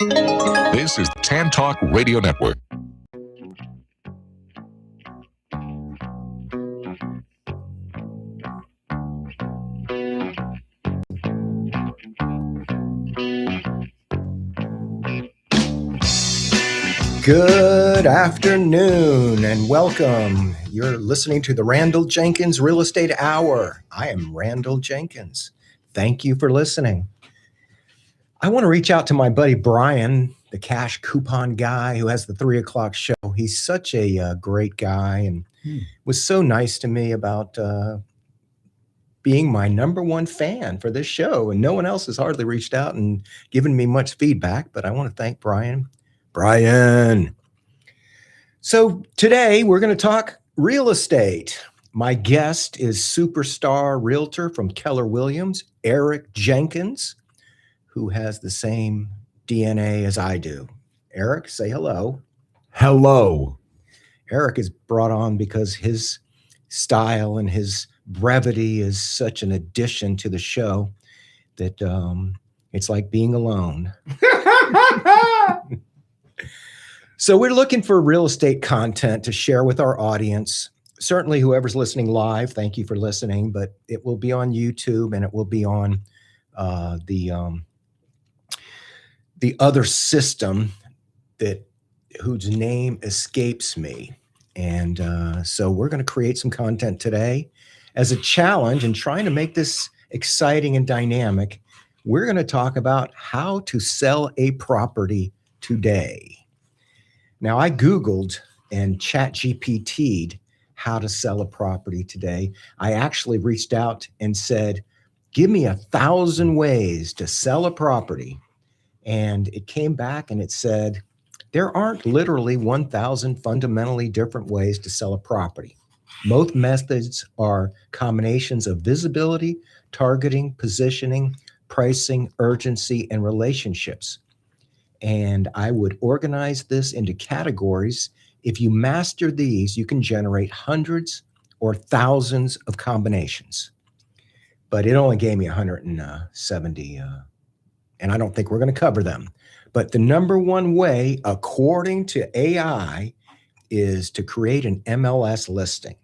This is Tan Talk Radio Network. Good afternoon and welcome. You're listening to the Randal Jenkins Real Estate Hour. I am Randal Jenkins. Thank you for listening. I want to reach out to my buddy Brian, the cash coupon guy who has the 3 o'clock show. He's such a great guy and was so nice to me about being my number one fan for this show. And no one else has hardly reached out and given me much feedback, but I want to thank Brian. So today we're going to talk real estate. My guest is superstar realtor from Keller Williams, Eric Jenkins, who has the same DNA as I do. Eric, say hello. Hello. Eric is brought on because his style and his brevity is such an addition to the show that it's like being alone. So we're looking for real estate content to share with our audience. Certainly whoever's listening live, thank you for listening, but it will be on YouTube and it will be on the other system whose name escapes me. And so we're going to create some content today as a challenge and trying to make this exciting and dynamic. We're going to talk about how to sell a property today. Now, I Googled and ChatGPT'd how to sell a property today. I actually reached out and said, give me 1,000 ways to sell a property. And it came back and it said, there aren't literally 1,000 fundamentally different ways to sell a property. Most methods are combinations of visibility, targeting, positioning, pricing, urgency, and relationships. And I would organize this into categories. If you master these, you can generate hundreds or thousands of combinations. But it only gave me 170, and I don't think we're going to cover them. But the number one way, according to AI, is to create an MLS listing.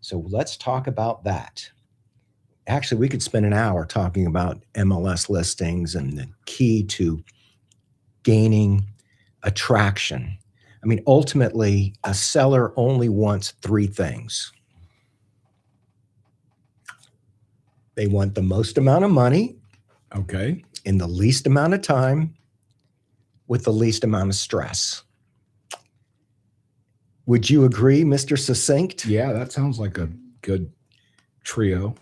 So let's talk about that. Actually, we could spend an hour talking about MLS listings and the key to gaining attraction. I mean, ultimately, a seller only wants 3 things. They want the most amount of money. Okay. In the least amount of time with the least amount of stress. Would you agree, Mr. Succinct? Yeah, that sounds like a good trio.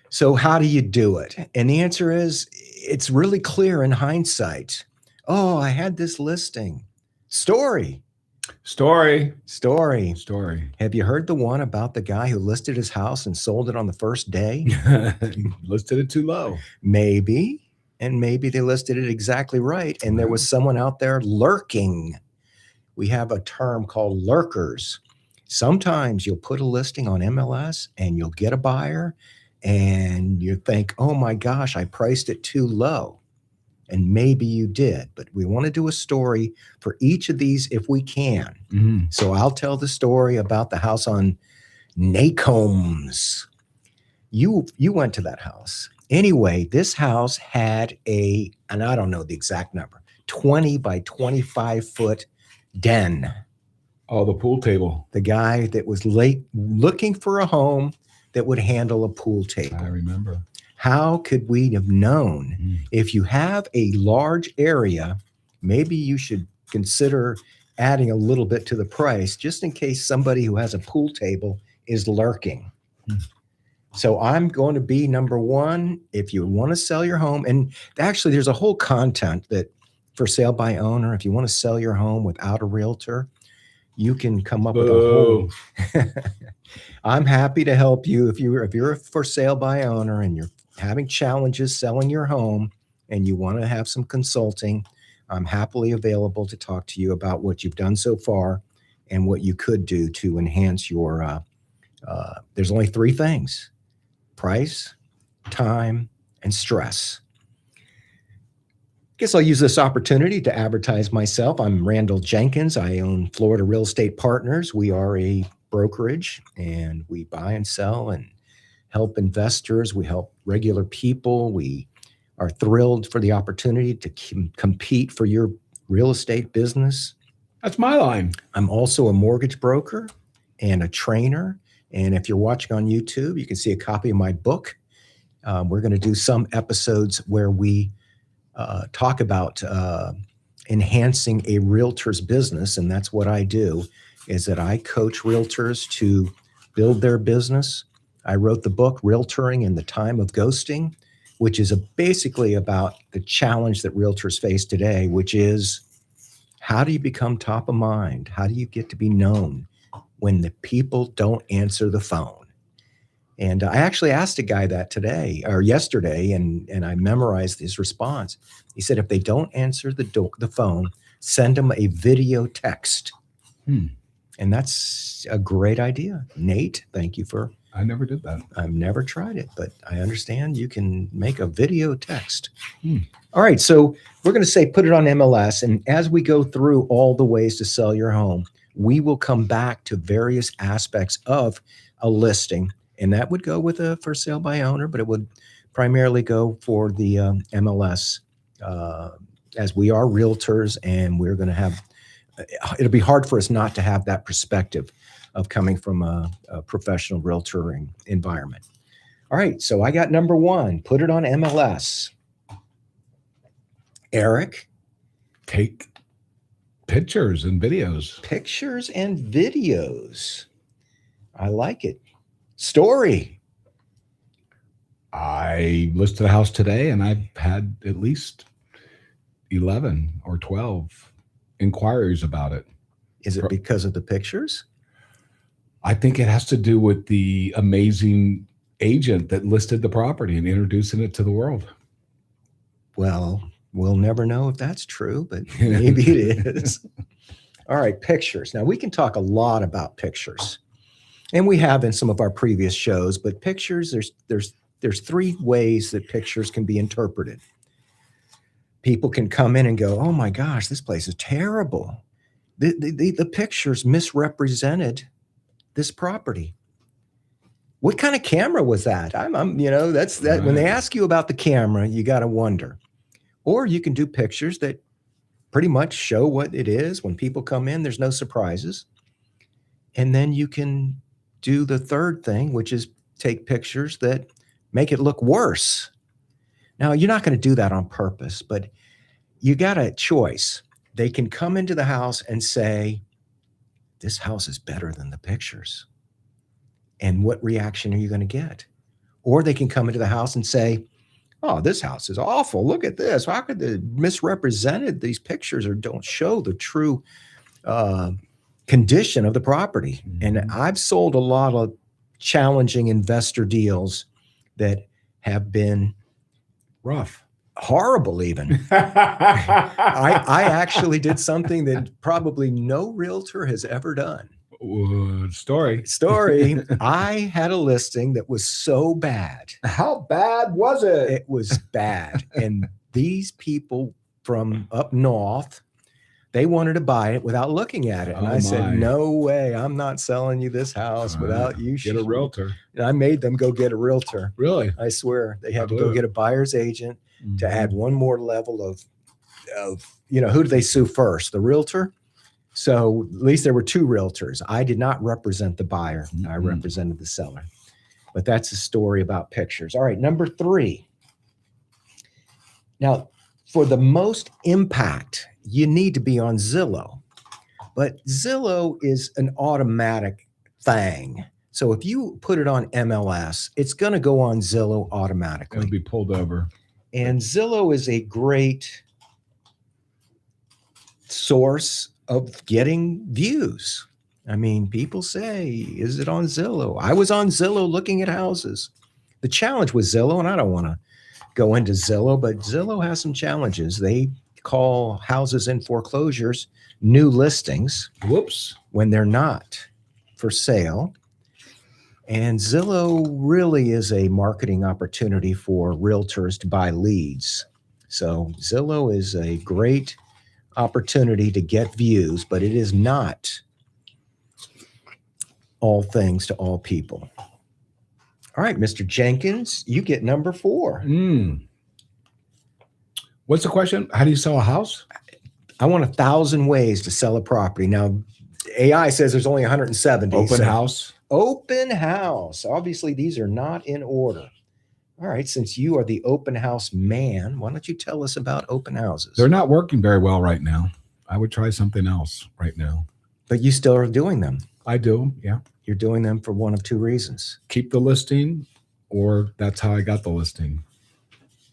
So how do you do it? And the answer is, it's really clear in hindsight. Oh, I had this listing. Story. Have you heard the one about the guy who listed his house and sold it on the first day? Listed it too low. Maybe. And maybe they listed it exactly right. And there was someone out there lurking. We have a term called lurkers. Sometimes you'll put a listing on MLS and you'll get a buyer and you think, oh my gosh, I priced it too low. And maybe you did, but we want to do a story for each of these if we can. Mm-hmm. So I'll tell the story about the house on Nacombs. You went to that house. Anyway, this house had and I don't know the exact number, 20 by 25 foot den. Oh, the pool table. The guy that was looking for a home that would handle a pool table. I remember. How could we have known? If you have a large area, maybe you should consider adding a little bit to the price just in case somebody who has a pool table is lurking. So I'm going to be number one. If you want to sell your home, and actually there's a whole content that for sale by owner, if you want to sell your home without a realtor, you can come up with a whole. I'm happy to help you if you're a for sale by owner and you're having challenges selling your home and you want to have some consulting. I'm happily available to talk to you about what you've done so far and what you could do to enhance your. There's only 3 things: price, time, and stress. guess I'll use this opportunity to advertise myself. I'm Randal Jenkins. I own Florida Real Estate Partners. We are a brokerage, and we buy and sell and help investors. We help regular people. We are thrilled for the opportunity to compete for your real estate business. That's my line. I'm also a mortgage broker and a trainer. And if you're watching on YouTube, you can see a copy of my book. We're going to do some episodes where we talk about enhancing a realtor's business. And that's what I do, is that I coach realtors to build their business. I wrote the book, Realtoring in the Time of Ghosting, which is basically about the challenge that realtors face today, which is, how do you become top of mind? How do you get to be known when the people don't answer the phone? And I actually asked a guy that today or yesterday, and I memorized his response. He said, if they don't answer the phone, send them a video text. And that's a great idea. Nate, thank you for. I never did that. I've never tried it, but I understand you can make a video text. All right, so we're going to say put it on MLS. And as we go through all the ways to sell your home, we will come back to various aspects of a listing. And that would go with a for sale by owner, but it would primarily go for the MLS, as we are realtors, and we're going to have, it'll be hard for us not to have that perspective of coming from a professional realtoring environment. All right, so I got number one, put it on MLS. Eric? Take pictures and videos. Pictures and videos. I like it. Story. I listed a house today, and I've had at least 11 or 12 inquiries about it. Is it because of the pictures? I think it has to do with the amazing agent that listed the property and introducing it to the world. Well, we'll never know if that's true, but maybe it is. All right, pictures. Now, we can talk a lot about pictures, and we have in some of our previous shows, but pictures, there's three ways that pictures can be interpreted. People can come in and go, oh my gosh, this place is terrible. The pictures misrepresented this property. What kind of camera was that? That's that. Right. When they ask you about the camera, you got to wonder. Or you can do pictures that pretty much show what it is. When people come in, there's no surprises. And then you can do the third thing, which is take pictures that make it look worse. Now, you're not going to do that on purpose, but you got a choice. They can come into the house and say, this house is better than the pictures. And what reaction are you going to get? Or they can come into the house and say, oh, this house is awful. Look at this. How could they misrepresented these pictures or don't show the true condition of the property? Mm-hmm. And I've sold a lot of challenging investor deals that have been rough, horrible even. I actually did something that probably no realtor has ever done. Story. I had a listing that was so bad. How bad was it? It was bad. And these people from up north, they wanted to buy it without looking at it. And I said, no way, I'm not selling you this house without you. Get a realtor. And I made them go get a realtor. Really? I swear. They had to go get a buyer's agent to add one more level of, who do they sue first? The realtor? So at least there were two realtors. I did not represent the buyer. I represented the seller. But that's a story about pictures. All right, number 3. Now, for the most impact, you need to be on Zillow. But Zillow is an automatic thing. So if you put it on MLS, it's going to go on Zillow automatically. It'll be pulled over. And Zillow is a great source of getting views. I mean, people say, is it on Zillow? I was on Zillow looking at houses. The challenge with Zillow, and I don't want to go into Zillow, but Zillow has some challenges. They call houses in foreclosures new listings. Whoops. When they're not for sale. And Zillow really is a marketing opportunity for realtors to buy leads. So Zillow is a great opportunity to get views, but it is not all things to all people. All right, Mr. Jenkins, you get number 4. What's the question? How do you sell a house? I want 1,000 ways to sell a property. Now, AI says there's only 170. Open house. Open house. Obviously, these are not in order. All right, since you are the open house man, why don't you tell us about open houses? They're not working very well right now. I would try something else right now. But you still are doing them. I do, yeah. You're doing them for one of 2 reasons. Keep the listing, or that's how I got the listing.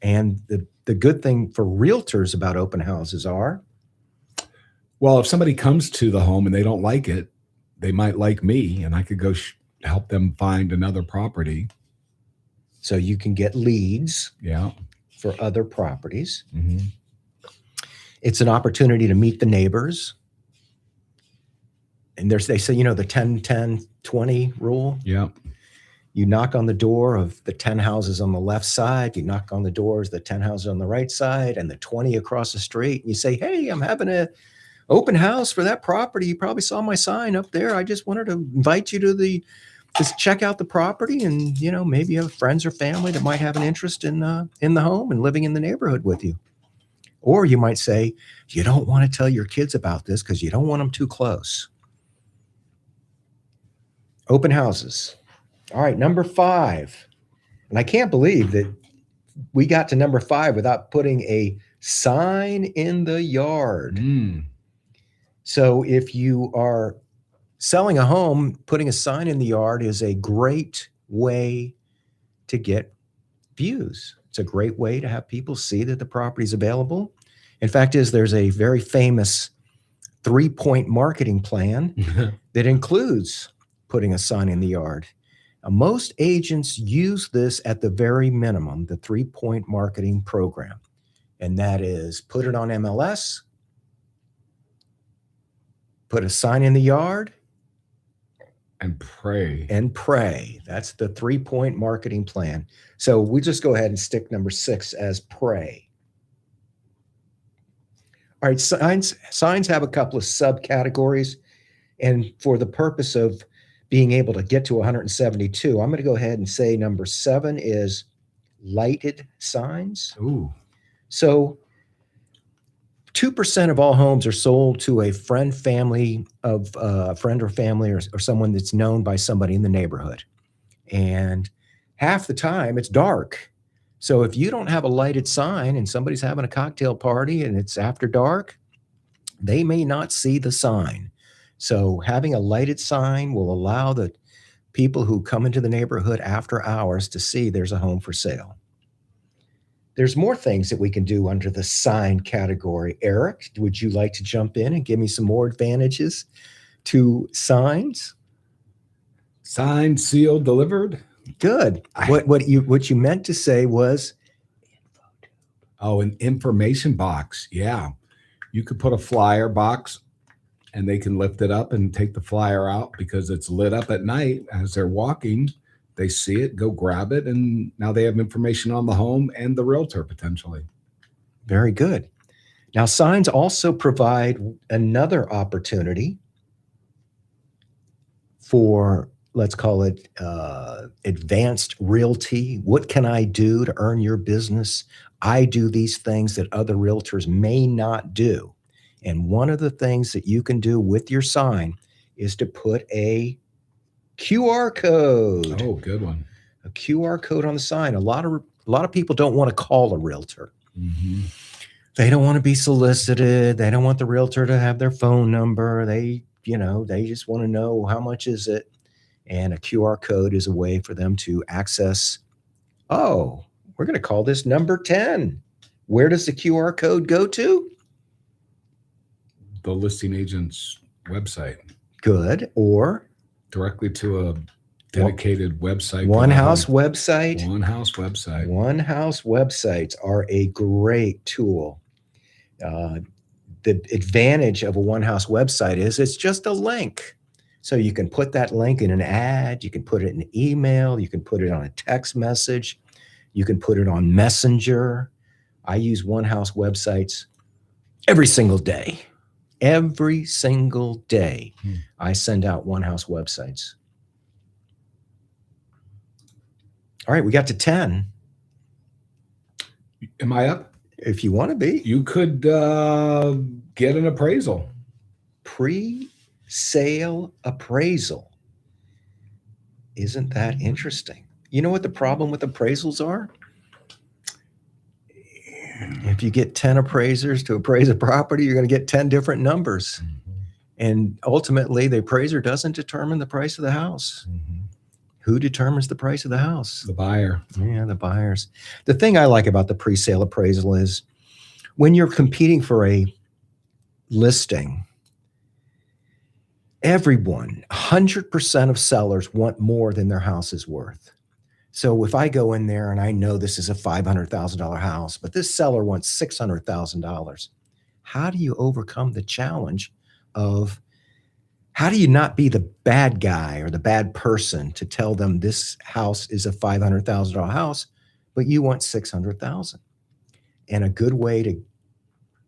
And the good thing for realtors about open houses are? Well, if somebody comes to the home and they don't like it, they might like me, and I could go help them find another property. So you can get leads for other properties. Mm-hmm. It's an opportunity to meet the neighbors. And they say, the 10-10-20 rule. Yeah. You knock on the door of the 10 houses on the left side. You knock on the doors of the 10 houses on the right side and the 20 across the street. And you say, hey, I'm having an open house for that property. You probably saw my sign up there. I just wanted to invite you to just check out the property. And, maybe you have friends or family that might have an interest in the home and living in the neighborhood with you. Or you might say, you don't want to tell your kids about this because you don't want them too close. Open houses. All right, number 5. And I can't believe that we got to number 5 without putting a sign in the yard. So if you are selling a home, putting a sign in the yard is a great way to get views. It's a great way to have people see that the property is available. In fact, there's a very famous 3-point marketing plan that includes putting a sign in the yard. Now, most agents use this at the very minimum, the 3-point marketing program. And that is put it on MLS, put a sign in the yard, and pray. That's the 3-point marketing plan. So we just go ahead and stick number 6 as pray. All right, signs have a couple of subcategories. And for the purpose of being able to get to 172, I'm going to go ahead and say number 7 is lighted signs. Ooh. So 2% of all homes are sold to a friend, family of friend or family or someone that's known by somebody in the neighborhood. And half the time it's dark. So if you don't have a lighted sign and somebody's having a cocktail party and it's after dark, they may not see the sign. So having a lighted sign will allow the people who come into the neighborhood after hours to see there's a home for sale. There's more things that we can do under the sign category. Eric, would you like to jump in and give me some more advantages to signs? Signed, sealed, delivered. Good. What you meant to say was an information box. Yeah. You could put a flyer box and they can lift it up and take the flyer out because it's lit up at night as they're walking. They see it, go grab it, and now they have information on the home and the realtor potentially. Very good. Now, signs also provide another opportunity for, let's call it advanced realty. What can I do to earn your business? I do these things that other realtors may not do. And one of the things that you can do with your sign is to put a QR code. Oh, good one. A QR code on the sign. A lot of people don't want to call a realtor. Mm-hmm. They don't want to be solicited. They don't want the realtor to have their phone number. They just want to know how much is it. And a QR code is a way for them to access. Oh, we're going to call this number 10. Where does the QR code go to? The listing agent's website. Good. Or directly to a dedicated website. One house website. One house website. One house websites are a great tool. The advantage of a one house website is it's just a link. So you can put that link in an ad. You can put it in an email. You can put it on a text message. You can put it on Messenger. I use One House websites every single day. Every single day, I send out One House websites. All right, we got to 10. Am I up? If you want to be. You could get an appraisal. Pre-sale appraisal. Isn't that interesting? You know what the problem with appraisals are? If you get 10 appraisers to appraise a property, you're going to get 10 different numbers. And ultimately, the appraiser doesn't determine the price of the house. Who determines the price of the house? The buyer. Yeah, the buyers. The thing I like about the pre-sale appraisal is when you're competing for a listing, everyone, 100% of sellers want more than their house is worth. So if I go in there and I know this is a $500,000 house, but this seller wants $600,000, how do you overcome the challenge of how do you not be the bad guy or the bad person to tell them this house is a $500,000 house, but you want $600,000? And a good way to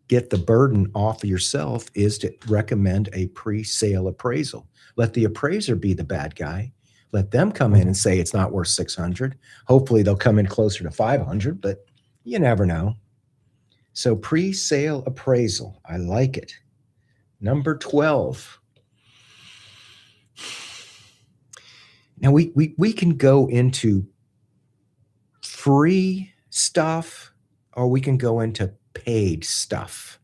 get the burden off of yourself is to recommend a pre-sale appraisal. Let the appraiser be the bad guy. Let them come in and say it's not worth 600. Hopefully they'll come in closer to 500, but you never know. So pre-sale appraisal, I like it. Number 12. Now we can go into free stuff or we can go into paid stuff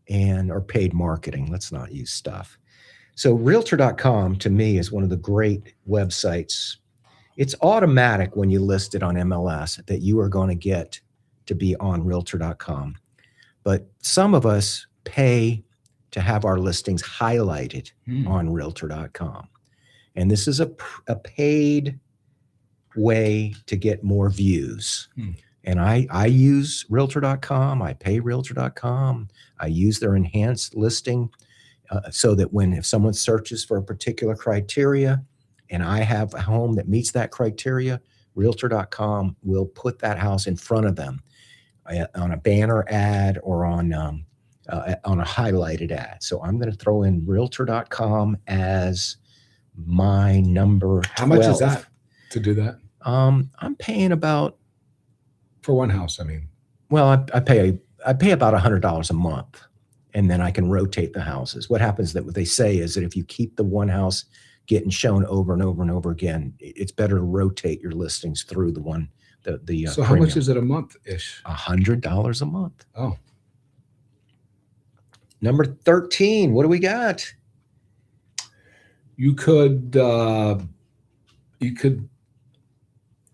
or paid marketing. Let's not use stuff. So Realtor.com to me is one of the great websites. It's automatic when you list it on MLS that you are going to get to be on Realtor.com. But some of us pay to have our listings highlighted on Realtor.com. And this is a paid way to get more views. And I use Realtor.com. I pay Realtor.com. I use their enhanced listing so that if someone searches for a particular criteria and I have a home that meets that criteria, Realtor.com will put that house in front of them on a banner ad or on a highlighted ad. So I'm going to throw in Realtor.com as my number 12. How much is that to do that? I'm paying about, for one house, I mean. Well, I pay about $100 a month, and then I can rotate the houses. What happens that what they say is that if you keep the one house getting shown over and over and over again, it's better to rotate your listings through the one. So how much is it a month-ish? $100 a month. Oh. Number 13. What do we got? You could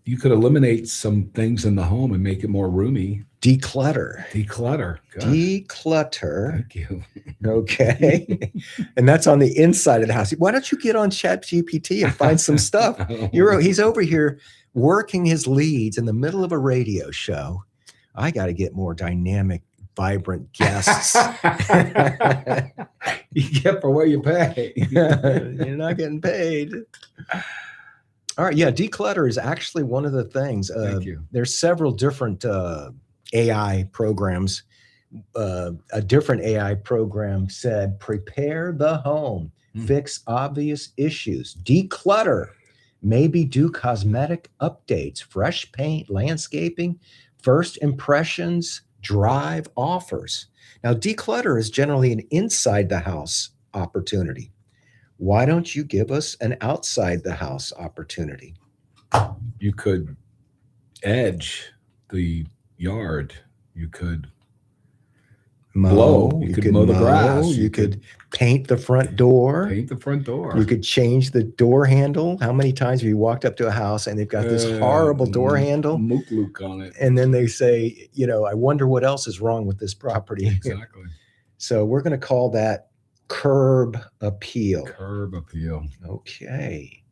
eliminate some things in the home and make it more roomy. Declutter. Gosh. Declutter. Thank you. Okay. And that's on the inside of the house. Why don't you get on ChatGPT and find some stuff? He's over here working his leads in the middle of a radio show. I got to get more dynamic, vibrant guests. You get for what you pay. You're not getting paid. All right. Yeah. Declutter is actually one of the things. Thank you. There's several different AI programs. A different AI program said, prepare the home, fix obvious issues, declutter, maybe do cosmetic updates, fresh paint, landscaping, first impressions, drive offers. Now, declutter is generally an inside the house opportunity. Why don't you give us an outside the house opportunity? You could edge the yard. You could mow. You could mow the grass. You could paint the front door. Paint the front door. You could change the door handle. How many times have you walked up to a house and they've got this horrible door handle? Mook on it. And then they say, I wonder what else is wrong with this property. Exactly. So we're going to call that curb appeal. Curb appeal. Okay.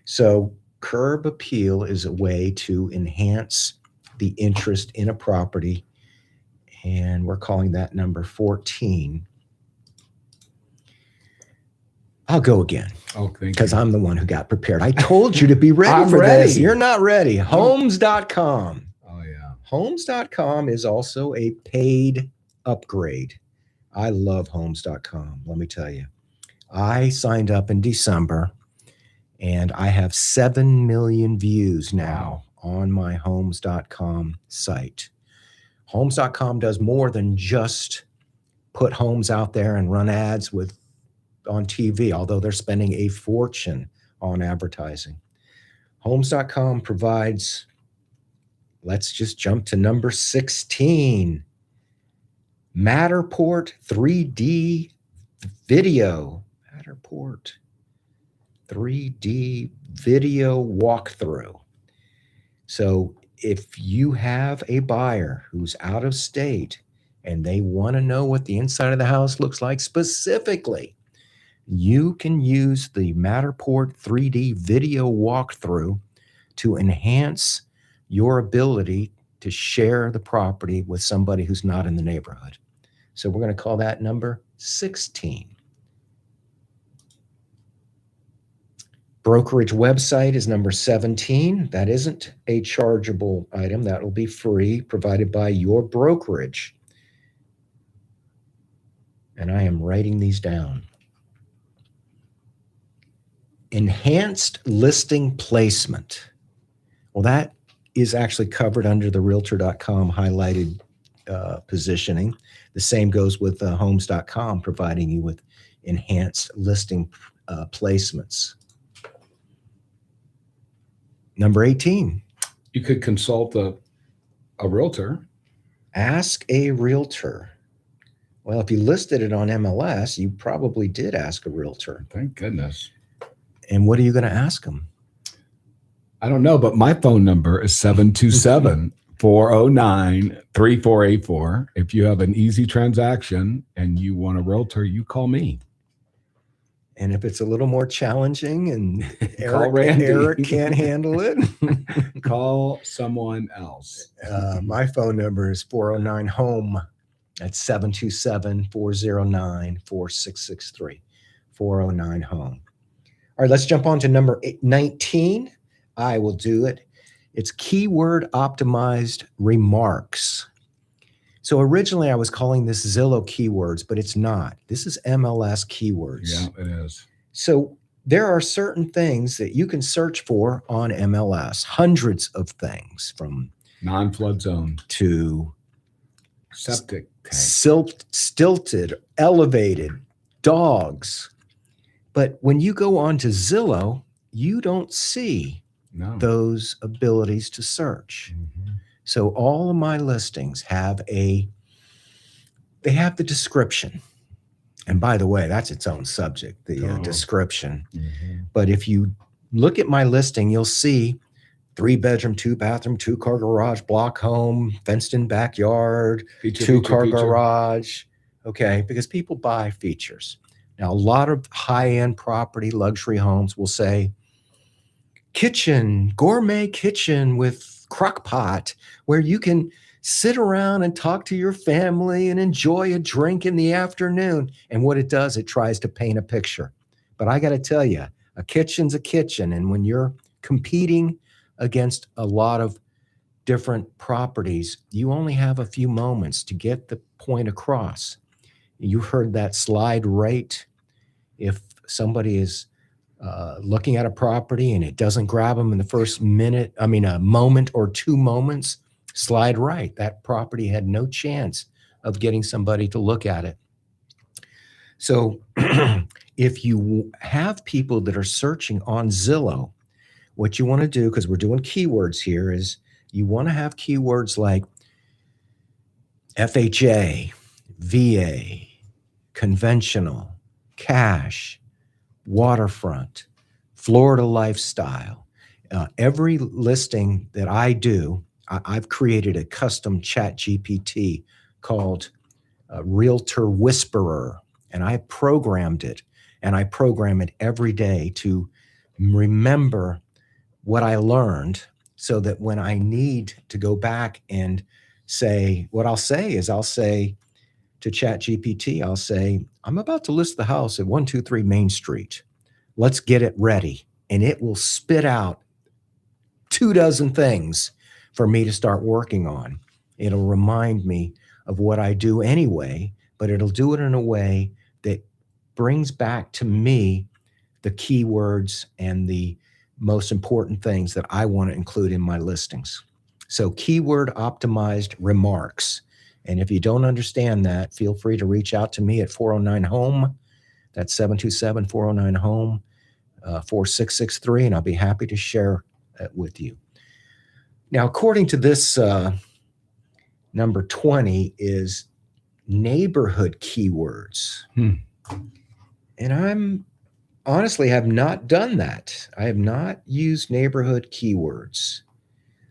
So curb appeal is a way to enhance the interest in a property. And we're calling that number 14. I'll go again. Oh, thank you. Because I'm the one who got prepared. I told you to be ready I'm for ready. this. You're not ready. Homes.com. Oh, yeah. Homes.com is also a paid upgrade. I love Homes.com, let me tell you. I signed up in December, and I have 7 million views now on my Homes.com site. Homes.com does more than just put homes out there and run ads on TV, although they're spending a fortune on advertising. Homes.com provides, let's just jump to number 16, Matterport 3D video. Matterport 3D video walkthrough. So if you have a buyer who's out of state and they want to know what the inside of the house looks like specifically, you can use the Matterport 3D video walkthrough to enhance your ability to share the property with somebody who's not in the neighborhood. So we're going to call that number 16. Brokerage website is number 17. That isn't a chargeable item. That will be free, provided by your brokerage. And I am writing these down. Enhanced listing placement. Well, that is actually covered under the Realtor.com highlighted positioning. The same goes with Homes.com, providing you with enhanced listing placements. Number 18. You could consult a realtor. Ask a realtor. Well, if you listed it on MLS, you probably did ask a realtor. Thank goodness. And what are you going to ask them? I don't know, but my phone number is 727-409-3484. If you have an easy transaction and you want a realtor, you call me. And if it's a little more challenging and Call Eric can't handle it, call someone else. My phone number is 409-HOME. That's 727-409-4663. 409-HOME. All right, let's jump on to number 19. I will do it. It's keyword optimized remarks. So originally I was calling this Zillow keywords, but it's not. This is MLS keywords. Yeah, it is. So there are certain things that you can search for on MLS, hundreds of things, from Non-flood zone to septic tank. stilted, elevated, dogs. But when you go on to Zillow, you don't see those abilities to search. Mm-hmm. So all of my listings have the description. And by the way, that's its own subject, the description. Mm-hmm. But if you look at my listing, you'll see 3-bedroom, 2-bathroom, 2-car garage, block home, fenced-in backyard, 2-car garage. Okay, because people buy features. Now, a lot of high-end property, luxury homes will say, kitchen, gourmet kitchen with crock pot, where you can sit around and talk to your family and enjoy a drink in the afternoon. And what it does, it tries to paint a picture. But I got to tell you, a kitchen's a kitchen. And when you're competing against a lot of different properties, you only have a few moments to get the point across. You heard that slide right. If somebody is looking at a property and it doesn't grab them in the first a moment or 2 moments, slide right. That property had no chance of getting somebody to look at it. So if you have people that are searching on Zillow, what you want to do, because we're doing keywords here, is you want to have keywords like FHA, VA, conventional, cash, waterfront, Florida lifestyle. Every listing that I do, I've created a custom chat GPT called Realtor Whisperer, and I programmed it, and I program it every day to remember what I learned, so that when I need to go back and say, what I'll say is, I'll say to chat GPT, I'll say, I'm about to list the house at 123 Main Street. Let's get it ready. And it will spit out 24 things for me to start working on. It'll remind me of what I do anyway, but it'll do it in a way that brings back to me the keywords and the most important things that I want to include in my listings. So keyword optimized remarks. And if you don't understand that, feel free to reach out to me at 409-HOME. That's 727-409-HOME, 4663, and I'll be happy to share it with you. Now, according to this, number 20 is neighborhood keywords. And I'm honestly have not done that. I have not used neighborhood keywords,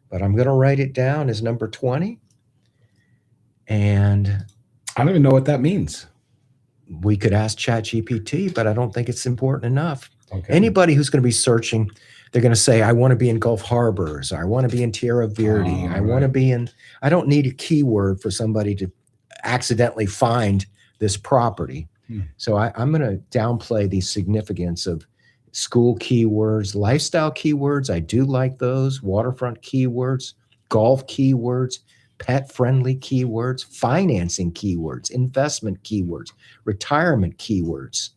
but I'm going to write it down as number 20. And I don't even know what that means. we could ask ChatGPT, but I don't think it's important enough. Okay. Anybody who's going to be searching, they're going to say, I want to be in Gulf Harbors. I want to be in Tierra Verde. I want to be in, I don't need a keyword for somebody to accidentally find this property. So I'm going to downplay the significance of school keywords, lifestyle keywords. I do like those. Waterfront keywords, golf keywords, pet-friendly keywords, financing keywords, investment keywords, retirement keywords.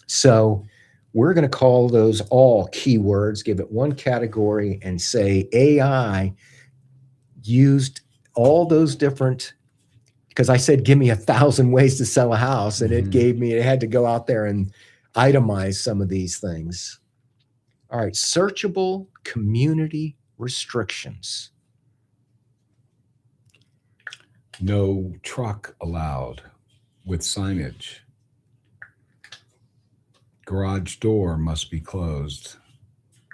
So we're going to call those all keywords, give it one category, and say AI used all those different, because I said, give me 1,000 ways to sell a house, and it gave me, it had to go out there and itemize some of these things. All right, searchable community restrictions. No truck allowed with signage. Garage door must be closed.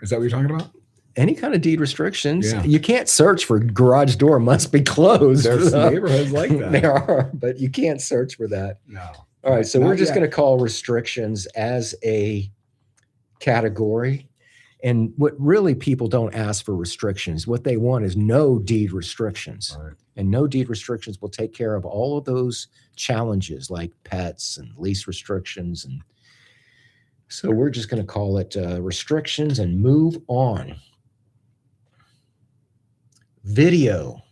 Is that what you're talking about? Any kind of deed restrictions. Yeah. You can't search for garage door must be closed. There's neighborhoods like that. There are, but you can't search for that. No. All right, so Not we're just yet. going to call restrictions as a category. And what really people don't ask for restrictions. What they want is no deed restrictions. Right. And no deed restrictions will take care of all of those challenges like pets and lease restrictions. And so we're just going to call it restrictions and move on. Video.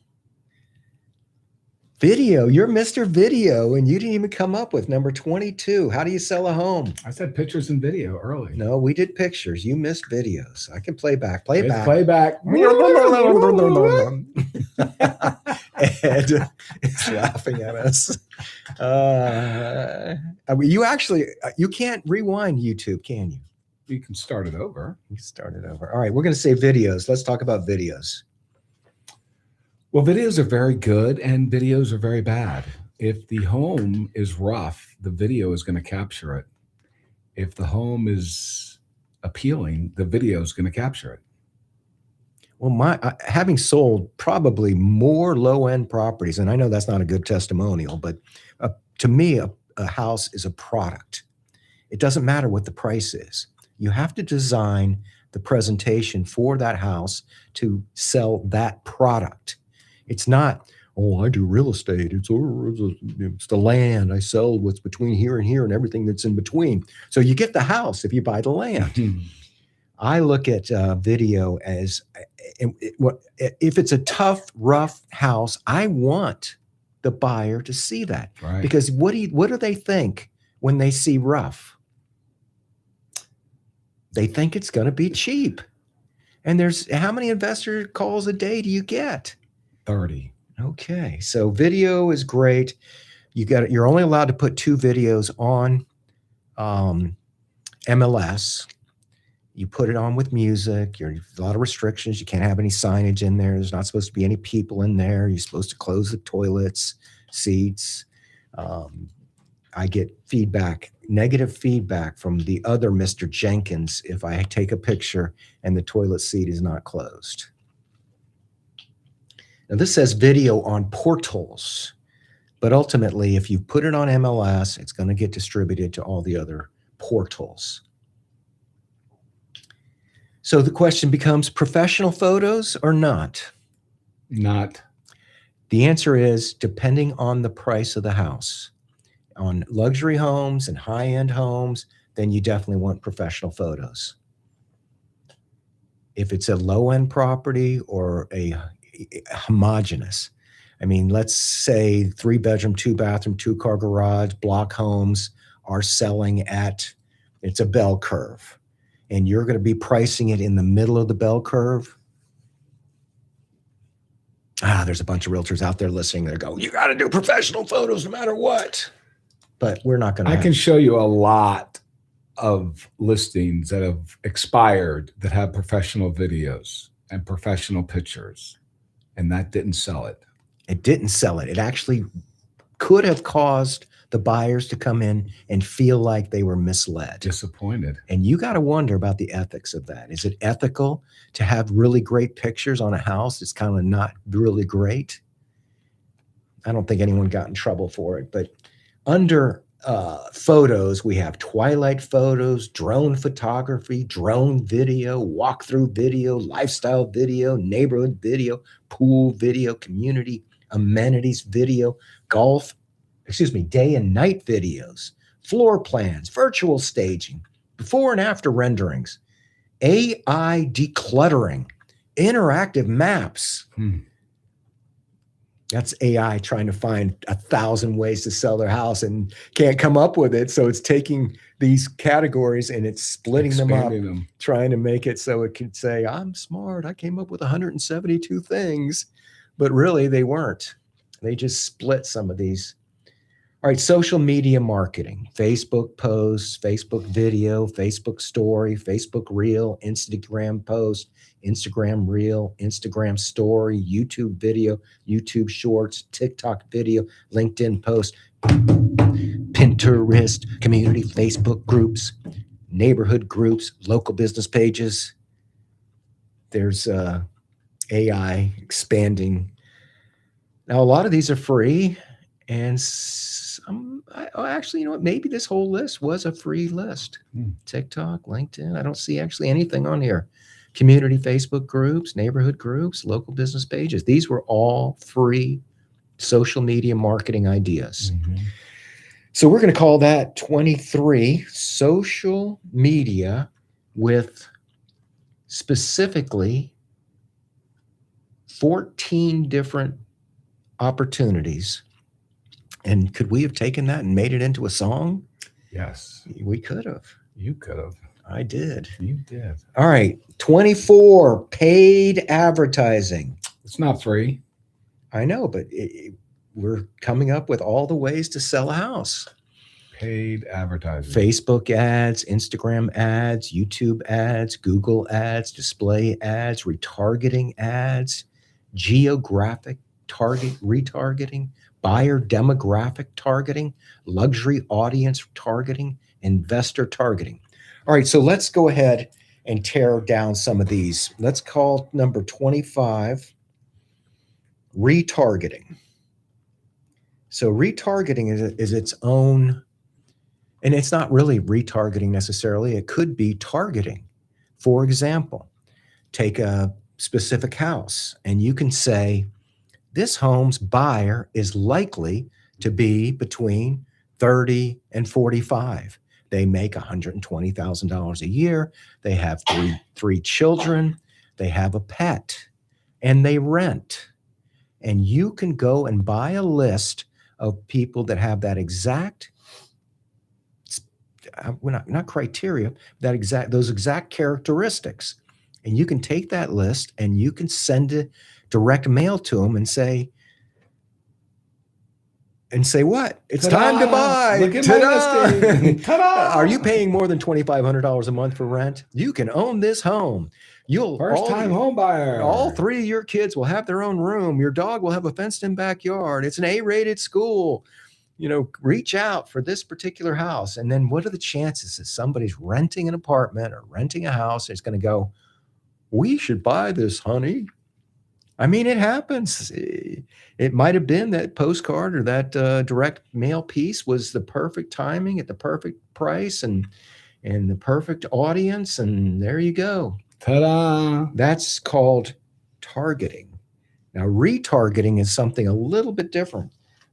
Video, you're Mr. Video, and you didn't even come up with number 22. How do you sell a home? I said pictures and video early. No, we did pictures. You missed videos. I can play back. Play It's back. playback. Ed is laughing at us. You actually, you can't rewind YouTube, can you? You can start it over. You start it over. All right, we're going to say videos. Let's talk about videos. Well, videos are very good and videos are very bad. If the home is rough, the video is going to capture it. If the home is appealing, the video is going to capture it. Well, having sold probably more low-end properties, and I know that's not a good testimonial, but to me, a house is a product. It doesn't matter what the price is. You have to design the presentation for that house to sell that product. It's not, oh, I do real estate. It's the land. I sell what's between here and here and everything that's in between. So you get the house if you buy the land. I look at video as, if it's a tough, rough house, I want the buyer to see that. Right. Because what do they think when they see rough? They think it's going to be cheap. And there's, how many investor calls a day do you get? 30. Okay, so video is great. You're only allowed to put 2 videos on MLS. You put it on with music. There's a lot of restrictions. You can't have any signage in there. There's not supposed to be any people in there. You're supposed to close the toilets, seats. I get feedback, negative feedback from the other Mr. Jenkins if I take a picture and the toilet seat is not closed. Now, this says video on portals, but ultimately, if you put it on MLS, it's going to get distributed to all the other portals. So the question becomes, professional photos or not? Not. The answer is depending on the price of the house. On luxury homes and high-end homes, then you definitely want professional photos. If it's a low-end property or a homogeneous. I mean, let's say 3-bedroom, 2-bathroom, 2-car garage, block homes are selling at, it's a bell curve, and you're going to be pricing it in the middle of the bell curve. There's a bunch of realtors out there listening that go, you got to do professional photos no matter what. But we're not going to. I can show you a lot of listings that have expired that have professional videos and professional pictures, and that didn't sell it. It didn't sell it. It actually could have caused the buyers to come in and feel like they were misled. Disappointed. And you got to wonder about the ethics of that. Is it ethical to have really great pictures on a house that's kind of not really great? I don't think anyone got in trouble for it. But under photos, we have twilight photos, drone photography, drone video, walkthrough video, lifestyle video, neighborhood video, pool video, community amenities video, day and night videos, floor plans, virtual staging, before and after renderings, AI decluttering, interactive maps. That's AI trying to find 1,000 ways to sell their house and can't come up with it. So it's taking these categories and it's splitting them up, trying to make it so it could say, I'm smart. I came up with 172 things, but really they weren't. They just split some of these. All right, social media marketing, Facebook posts, Facebook video, Facebook story, Facebook reel, Instagram post, Instagram reel, Instagram story, YouTube video, YouTube shorts, TikTok video, LinkedIn post, Pinterest, community Facebook groups, neighborhood groups, local business pages. There's AI expanding. Now, a lot of these are free, and actually, you know what? Maybe this whole list was a free list. TikTok, LinkedIn. I don't see actually anything on here. Community Facebook groups, neighborhood groups, local business pages. These were all free social media marketing ideas. So we're going to call that 23 social media with specifically 14 different opportunities. And could we have taken that and made it into a song? Yes. We could have. You could have. I did. You did. All right. 24, paid advertising. It's not free. I know, but we're coming up with all the ways to sell a house. Paid advertising. Facebook ads, Instagram ads, YouTube ads, Google ads, display ads, retargeting ads, geographic retargeting, buyer demographic targeting, luxury audience targeting, investor targeting. All right, so let's go ahead and tear down some of these. Let's call number 25 retargeting. So retargeting is its own, and it's not really retargeting necessarily. It could be targeting. For example, take a specific house and you can say, this home's buyer is likely to be between 30 and 45. They make $120,000 a year. They have three children. They have a pet and they rent. And you can go and buy a list of people that have that exact, not criteria, those exact characteristics. And you can take that list and you can send it direct mail to them and say what? It's Ta-da! time to buy. Look at my listing. Ta-da! Are you paying more than $2,500 a month for rent? You can own this home. First-time home buyer. All 3 of your kids will have their own room. Your dog will have a fenced-in backyard. It's an A-rated school. Reach out for this particular house. And then what are the chances that somebody's renting an apartment or renting a house is going to go, we should buy this, honey? I mean, it happens. It might have been that postcard or that direct mail piece was the perfect timing at the perfect price and the perfect audience. And there you go. Ta-da! That's called targeting. Now, retargeting is something a little bit different.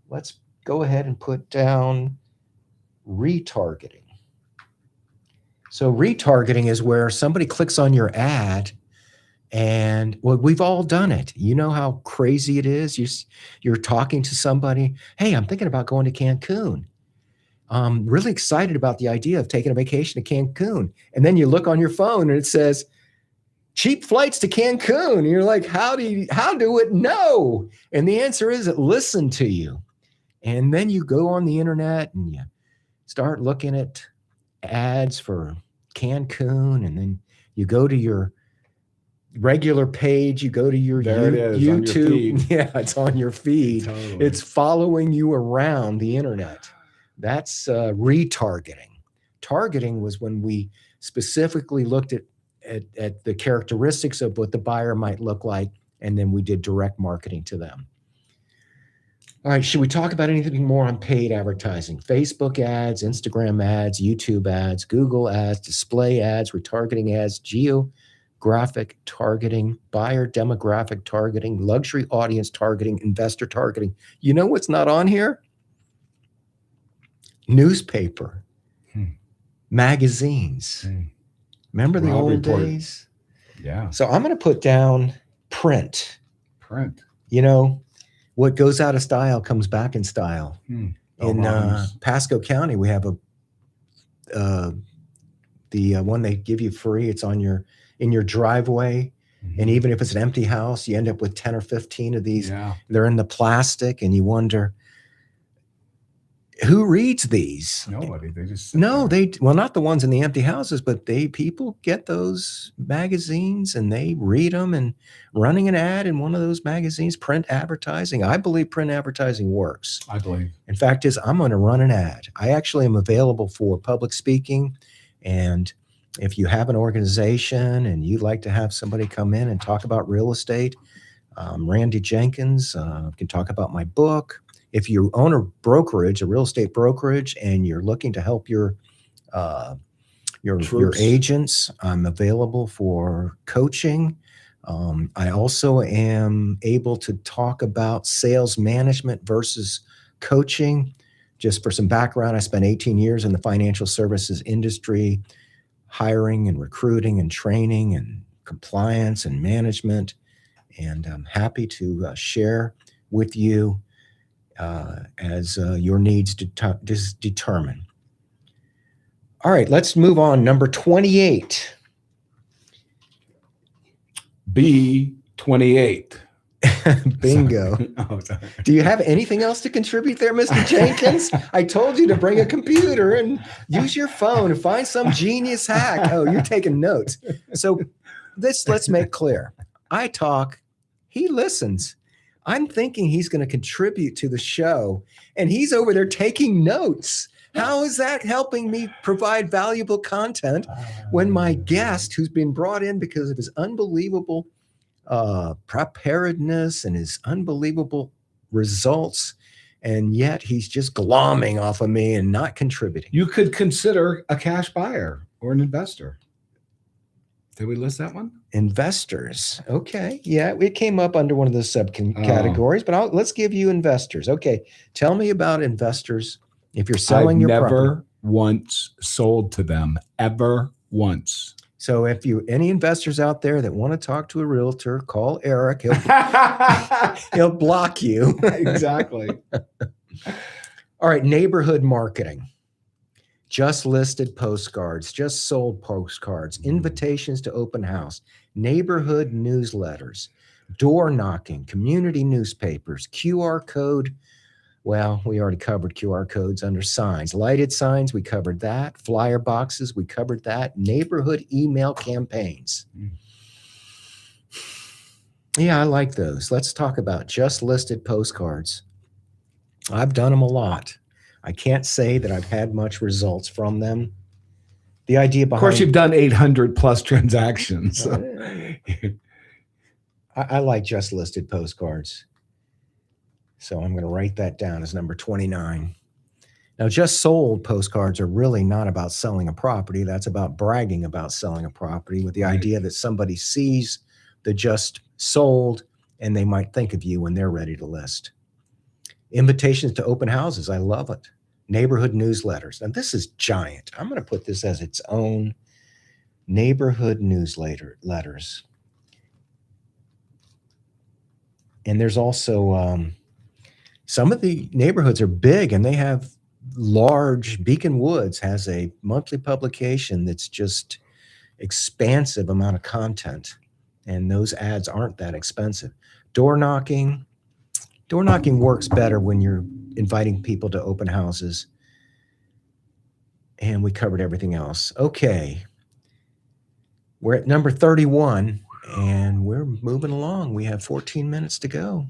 Let's go ahead and put down retargeting. So retargeting is where somebody clicks on your ad And well, we've all done it. You know how crazy it is. You're talking to somebody. Hey, I'm thinking about going to Cancun. I'm really excited about the idea of taking a vacation to Cancun. And then you look on your phone and it says, cheap flights to Cancun. And you're like, how do it know? And the answer is it listened to you. And then you go on the internet and you start looking at ads for Cancun. And then you go to your regular page, you go to your There it is, YouTube. on your feed. Yeah, it's on your feed. Totally. It's following you around the internet. That's retargeting. Targeting was when we specifically looked at the characteristics of what the buyer might look like, and then we did direct marketing to them. All right, should we talk about anything more on paid advertising? Facebook ads, Instagram ads, YouTube ads, Google ads, display ads, retargeting ads, geographic targeting, buyer demographic targeting, luxury audience targeting, investor targeting. You know what's not on here? Newspaper, magazines. Remember the old days? Yeah. So I'm going to put down print. Print. You know, what goes out of style comes back in style. In Pasco County, we have the one they give you free. It's in your driveway. Mm-hmm. And even if it's an empty house, you end up with 10 or 15 of these. Yeah. They're in the plastic, and you wonder, who reads these? Nobody. They just not the ones in the empty houses, but people get those magazines and they read them, and running an ad in one of those magazines, print advertising. I believe print advertising works. I believe. In fact, I'm going to run an ad. I actually am available for public speaking. And if you have an organization and you'd like to have somebody come in and talk about real estate, Randal Jenkins can talk about my book. If you own a brokerage, a real estate brokerage, and you're looking to help your agents, I'm available for coaching. I also am able to talk about sales management versus coaching. Just for some background, I spent 18 years in the financial services industry, hiring and recruiting and training and compliance and management. And I'm happy to share with you as your needs determine. All right, let's move on. Number 28. B28. Bingo. Oh, sorry. Do you have anything else to contribute there, Mr. Jenkins? I told you to bring a computer and use your phone and find some genius hack. Oh, you're taking notes. So let's make clear. I talk, he listens. I'm thinking he's going to contribute to the show, and he's over there taking notes. How is that helping me provide valuable content when my guest, who's been brought in because of his unbelievable preparedness and his unbelievable results, and yet he's just glomming off of me and not contributing? You could consider a cash buyer or an investor. Did we list that one? Investors. Okay. Yeah, it came up under one of the subcategories, but let's give you investors. Okay. Tell me about investors. If you're selling your property. I've never once sold to them, ever once. So if any investors out there that want to talk to a realtor, call Eric. He'll block you. Exactly. All right. Neighborhood marketing. Just listed postcards, just sold postcards, invitations to open house, neighborhood newsletters, door knocking, community newspapers, QR code. Well, we already covered QR codes under signs. Lighted signs, we covered that. Flyer boxes, we covered that. Neighborhood email campaigns. Yeah, I like those. Let's talk about just listed postcards. I've done them a lot. I can't say that I've had much results from them. The idea behind— Of course, you've done 800 plus transactions. So. I like just listed postcards. So I'm going to write that down as number 29. Now, just sold postcards are really not about selling a property. That's about bragging about selling a property with the idea that somebody sees the just sold and they might think of you when they're ready to list. Invitations to open houses. I love it. Neighborhood newsletters. Now, this is giant. I'm going to put this as its own neighborhood newsletters. And there's also some of the neighborhoods are big and they have large. Beacon Woods has a monthly publication that's just expansive amount of content. And those ads aren't that expensive. Door knocking. Door knocking works better when you're inviting people to open houses. And we covered everything else. Okay. We're at number 31 and we're moving along. We have 14 minutes to go.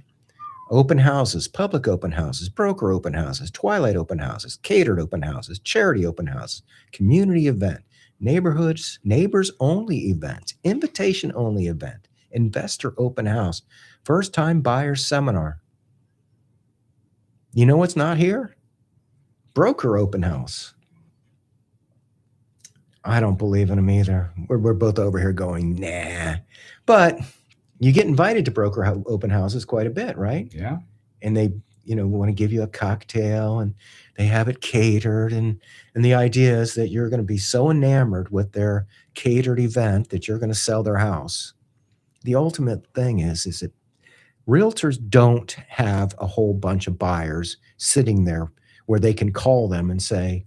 Open houses, public open houses, broker open houses, twilight open houses, catered open houses, charity open houses, community event, neighbors only event, invitation only event, investor open house, first time buyer seminar. You know what's not here? Broker open house. I don't believe in them either. We're both over here going, nah. But you get invited to broker open houses quite a bit, right? Yeah. And they, want to give you a cocktail and they have it catered. And the idea is that you're going to be so enamored with their catered event that you're going to sell their house. The ultimate thing is that realtors don't have a whole bunch of buyers sitting there where they can call them and say,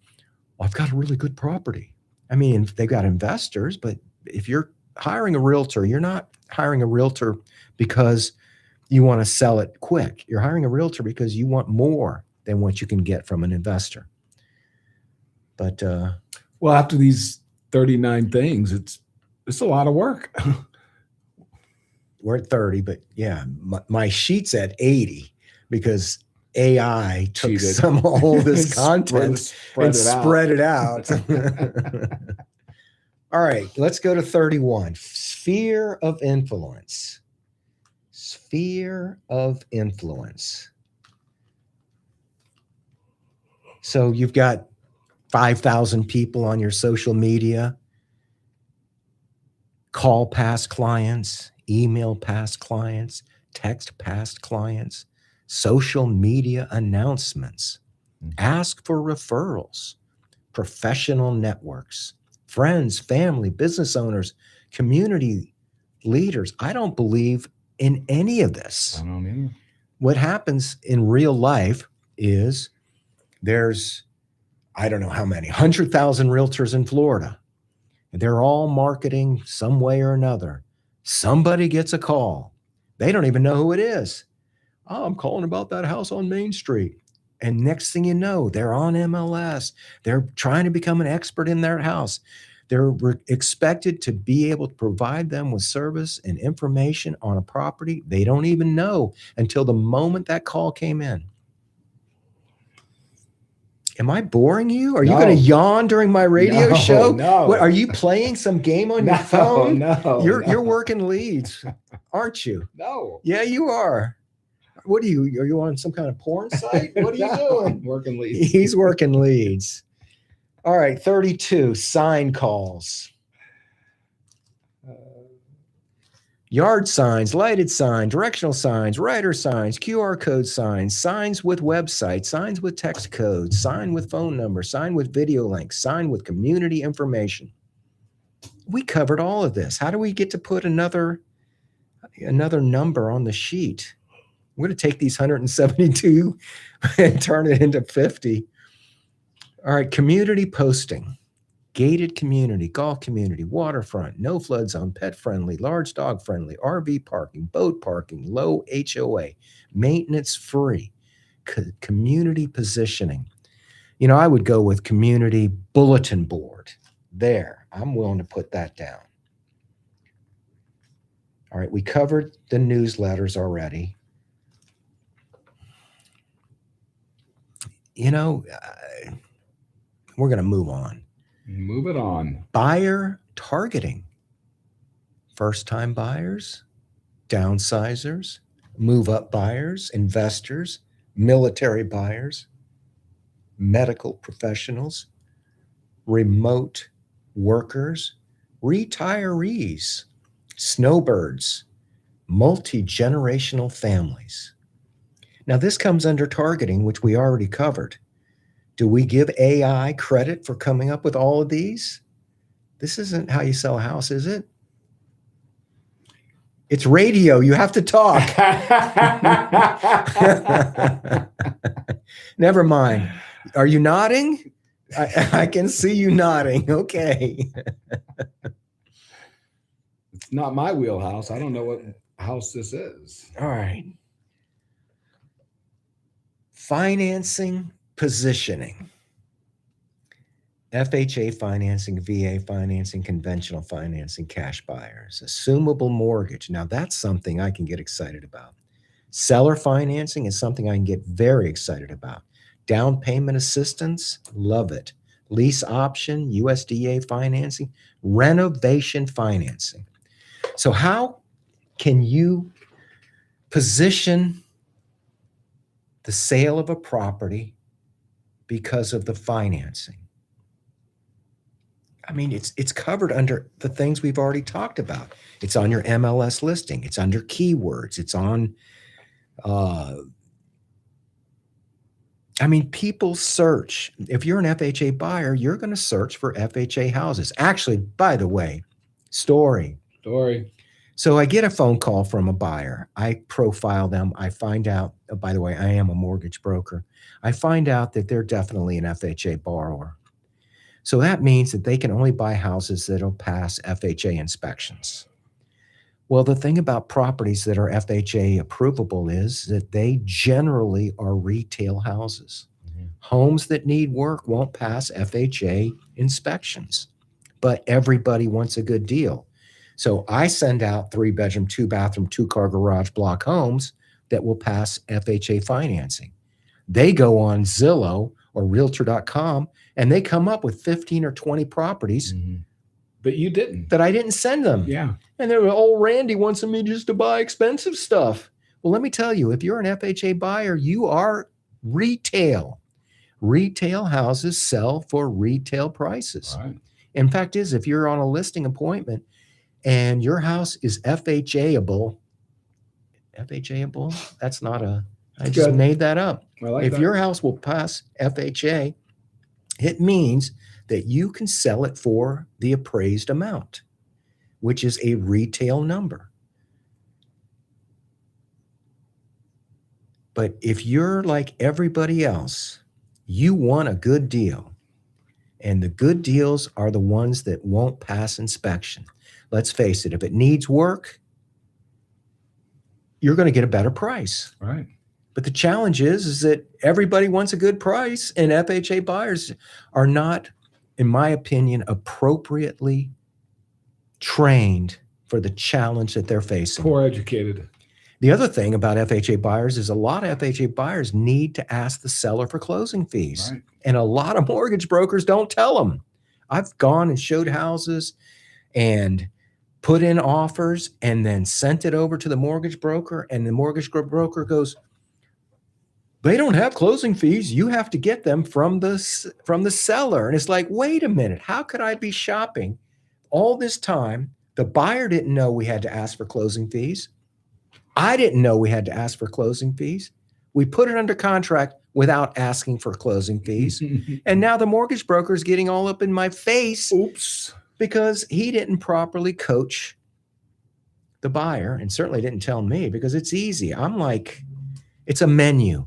well, I've got a really good property. I mean, they've got investors, but if you're hiring a realtor, you're not hiring a realtor because you want to sell it quick. You're hiring a realtor because you want more than what you can get from an investor. But well, after these 39 things, it's a lot of work. We're at 30, but yeah, my sheet's at 80 because AI took all this content and spread it out. All right, let's go to 31. Sphere of influence. Sphere of influence. So you've got 5,000 people on your social media, call past clients, email past clients, text past clients, social media announcements, ask for referrals, professional networks, friends, family, business owners, community leaders. I don't believe in any of this. I don't either. What happens in real life is there's, I don't know how many, 100,000 realtors in Florida. They're all marketing some way or another. Somebody gets a call. They don't even know who it is. Oh, I'm calling about that house on Main Street. And next thing you know, they're on MLS. They're trying to become an expert in their house. They're expected to be able to provide them with service and information on a property they don't even know until the moment that call came in. Am I boring you? Are you going to yawn during my radio show? No. What, are you playing some game on your phone? No. You're working leads, aren't you? No. Yeah, you are. What are you on some kind of porn site? What are you doing? Working leads. He's working leads. All right, 32, sign calls. Yard signs, lighted sign, directional signs, writer signs, QR code signs, signs with websites, signs with text codes, sign with phone number, sign with video links, sign with community information. We covered all of this. How do we get to put another number on the sheet? We're going to take these 172 and turn it into 50. All right, community posting. Gated community, golf community, waterfront, no flood zone, pet friendly, large dog friendly, RV parking, boat parking, low HOA, maintenance free, community positioning. I would go with community bulletin board. There, I'm willing to put that down. All right, we covered the newsletters already. We're going to move on. Move it on. Buyer targeting. First-time buyers, downsizers, move-up buyers, investors, military buyers, medical professionals, remote workers, retirees, snowbirds, multi-generational families. Now, this comes under targeting, which we already covered. Do we give AI credit for coming up with all of these? This isn't how you sell a house, is it? It's radio. You have to talk. Never mind. Are you nodding? I can see you nodding. Okay. It's not my wheelhouse. I don't know what house this is. All right. Financing positioning. FHA financing, VA financing, conventional financing, cash buyers, assumable mortgage. Now that's something I can get excited about. Seller financing is something I can get very excited about. Down payment assistance, love it. Lease option, USDA financing, renovation financing. So how can you position the sale of a property because of the financing? I mean, it's covered under the things we've already talked about. It's on your MLS listing. It's under keywords. It's on, I mean, people search. If you're an FHA buyer, you're going to search for FHA houses. Actually, by the way, story. So I get a phone call from a buyer. I profile them. I find out, by the way, I am a mortgage broker. I find out that they're definitely an FHA borrower. So that means that they can only buy houses that'll pass FHA inspections. Well, the thing about properties that are FHA approvable is that they generally are retail houses. Mm-hmm. Homes that need work won't pass FHA inspections, but everybody wants a good deal. So I send out 3-bedroom, 2-bathroom, 2-car garage block homes that will pass FHA financing. They go on Zillow or Realtor.com and they come up with 15 or 20 properties. Mm-hmm. But you didn't. That I didn't send them. Yeah. And they were, oh, Randy wants me just to buy expensive stuff. Well, let me tell you, if you're an FHA buyer, you are retail. Retail houses sell for retail prices. Right. In fact, if you're on a listing appointment and your house is FHA-able, that's not a, I just made that up. If your house will pass FHA, it means that you can sell it for the appraised amount, which is a retail number. But if you're like everybody else, you want a good deal. And the good deals are the ones that won't pass inspection. Let's face it, if it needs work, you're going to get a better price. Right. But the challenge is that everybody wants a good price, and FHA buyers are not, in my opinion, appropriately trained for the challenge that they're facing. Poor educated. The other thing about FHA buyers is a lot of FHA buyers need to ask the seller for closing fees. Right. And a lot of mortgage brokers don't tell them. I've gone and showed houses and put in offers and then sent it over to the mortgage broker, and the mortgage broker goes, they don't have closing fees. You have to get them from the seller. And it's like, wait a minute, how could I be shopping all this time? The buyer didn't know we had to ask for closing fees. I didn't know we had to ask for closing fees. We put it under contract without asking for closing fees. And now the mortgage broker is getting all up in my face. Oops. Because he didn't properly coach the buyer, and certainly didn't tell me, because it's easy. I'm like, it's a menu.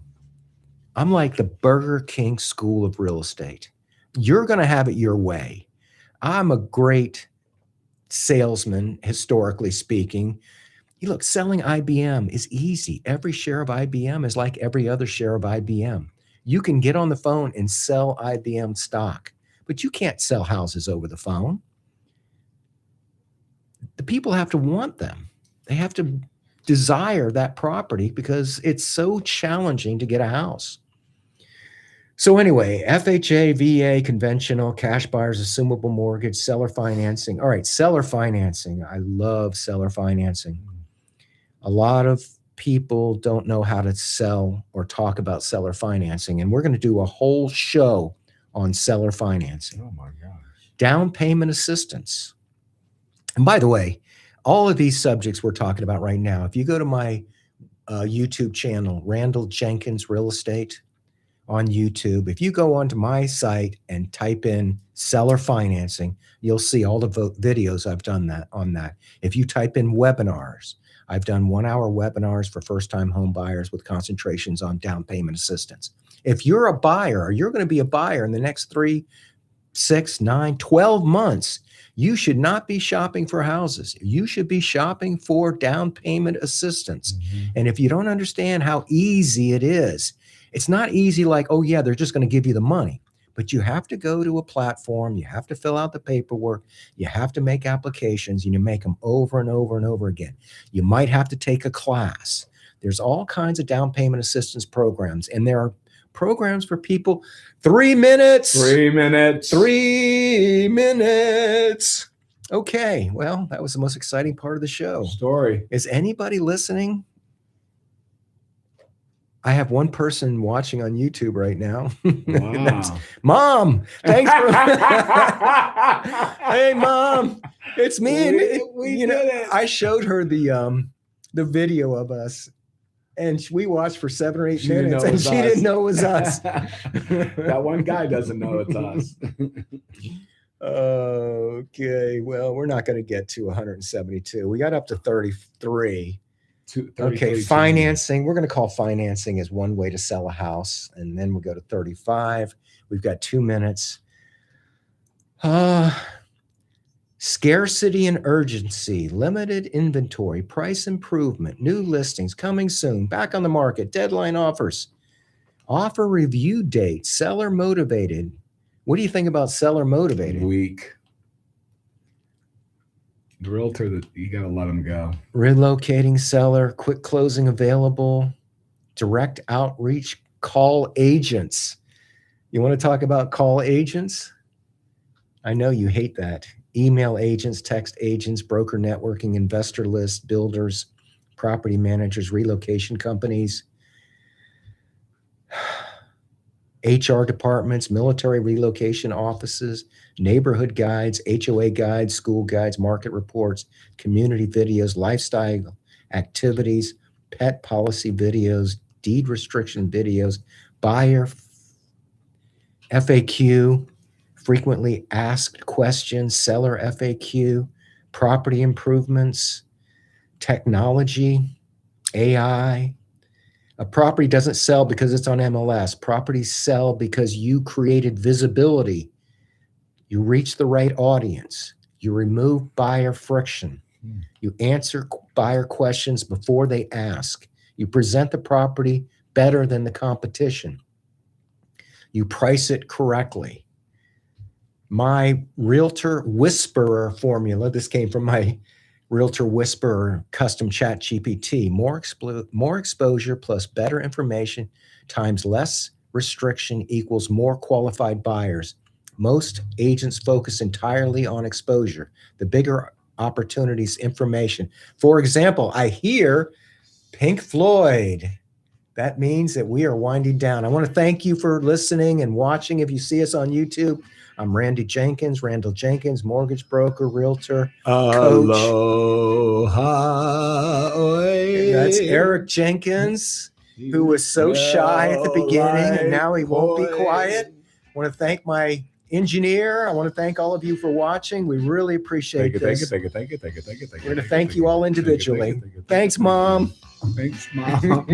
I'm like the Burger King school of real estate. You're going to have it your way. I'm a great salesman, historically speaking. You look, selling IBM is easy. Every share of IBM is like every other share of IBM. You can get on the phone and sell IBM stock, but you can't sell houses over the phone. The people have to want them. They have to desire that property because it's so challenging to get a house. So anyway, FHA, VA, conventional, cash buyers, assumable mortgage, seller financing. All right, seller financing. I love seller financing. A lot of people don't know how to sell or talk about seller financing, and we're going to do a whole show on seller financing. Oh my gosh. Down payment assistance. And by the way, all of these subjects we're talking about right now, if you go to my YouTube channel, Randal Jenkins Real Estate on YouTube, if you go onto my site and type in seller financing, you'll see all the videos I've done on that. If you type in webinars, I've done 1-hour webinars for first-time home buyers with concentrations on down payment assistance. If you're a buyer, or you're going to be a buyer in the next 3, 6, 9, 12 months, you should not be shopping for houses. You should be shopping for down payment assistance. And if you don't understand how easy it is, it's not easy like, oh yeah, they're just going to give you the money. But you have to go to a platform, you have to fill out the paperwork, you have to make applications, and you make them over and over and over again. You might have to take a class. There's all kinds of down payment assistance programs, and there are programs for people. 3 minutes. 3 minutes. 3 minutes. Okay, well, that was the most exciting part of the show. Story. Is anybody listening? I have one person watching on YouTube right now. Wow. Mom, thanks for Hey Mom, it's me. We did it. I showed her the video of us, and we watched for 7 or 8 minutes, and she didn't know it was us. That one guy doesn't know it's us. Okay, well, we're not going to get to 172. We got up to 33. Okay, financing. We're going to call financing as one way to sell a house, and then we'll go to 35. We've got 2 minutes. Scarcity and urgency, limited inventory, price improvement, new listings coming soon, back on the market, deadline offers, offer review date, seller motivated. What do you think about seller motivated? Weak. The realtor, that you got to let them go. Relocating seller, quick closing available, direct outreach, call agents. You want to talk about call agents? I know you hate that. Email agents, text agents, broker networking, investor lists, builders, property managers, relocation companies, HR departments, military relocation offices, neighborhood guides, HOA guides, school guides, market reports, community videos, lifestyle activities, pet policy videos, deed restriction videos, buyer FAQ, frequently asked questions, seller FAQ, property improvements, technology, AI. A property doesn't sell because it's on MLS. Properties sell because you created visibility. You reach the right audience. You remove buyer friction. You answer buyer questions before they ask. You present the property better than the competition. You price it correctly. My Realtor Whisperer formula, this came from my Realtor Whisperer custom chat GPT, more exposure plus better information times less restriction equals more qualified buyers. Most agents focus entirely on exposure. The bigger opportunities, information. For example, I hear Pink Floyd. That means that we are winding down. I want to thank you for listening and watching. If you see us on YouTube, I'm Randal Jenkins, mortgage broker, realtor, coach. Aloha. That's Eric Jenkins, who was so shy at the beginning, and now he won't be quiet. I want to thank my engineer. I want to thank all of you for watching. We really appreciate this. Thank you. We're going to thank you all individually. Thanks, Mom. Thanks, Mom.